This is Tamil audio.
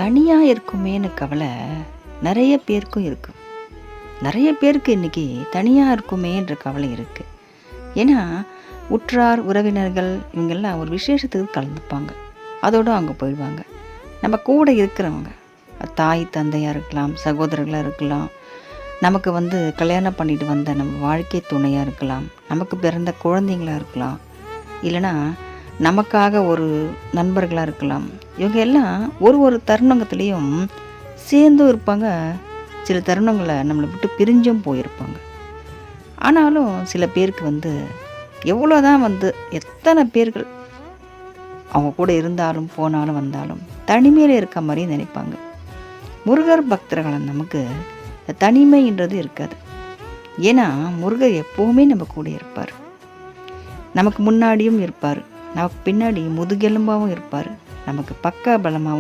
தனியாக இருக்குமேன்னு கவலை நிறைய பேருக்கும் இருக்கு. நிறைய பேருக்கு இன்றைக்கி தனியாக இருக்குமேன்ற கவலை இருக்குது. ஏன்னா உற்றார் உறவினர்கள் இவங்கெல்லாம் ஒரு விசேஷத்துக்கு கலந்துப்பாங்க, அதோடு அவங்க போயிடுவாங்க. நம்ம கூட இருக்கிறவங்க தாய் தந்தையாக இருக்கலாம், சகோதரர்களாக இருக்கலாம், நமக்கு கல்யாணம் பண்ணிட்டு வந்த நம்ம வாழ்க்கை துணையாக இருக்கலாம், நமக்கு பிறந்த குழந்தைங்களாக இருக்கலாம், இல்லைனா நமக்காக ஒரு நண்பர்களாக இருக்கலாம். இவங்க எல்லாம் ஒரு தருணங்கத்துலேயும் சேர்ந்தும் இருப்பாங்க, சில தருணங்களை நம்மளை விட்டு பிரிஞ்சும் போயிருப்பாங்க. ஆனாலும் சில பேருக்கு எவ்வளோதான் எத்தனை பேர்கள் அவங்க கூட இருந்தாலும் போனாலும் வந்தாலும் தனிமையில் இருக்க மாதிரி நினைப்பாங்க. முருகர் பக்தர்களான நமக்கு தனிமைன்றது இருக்காது. ஏன்னா முருகர் எப்போவுமே நம்ம கூட இருப்பார். நமக்கு முன்னாடியும் இருப்பார், நமக்கு பின்னாடி முதுகெலும்பாகவும் இருப்பார், நமக்கு பக்க பலமாகவும்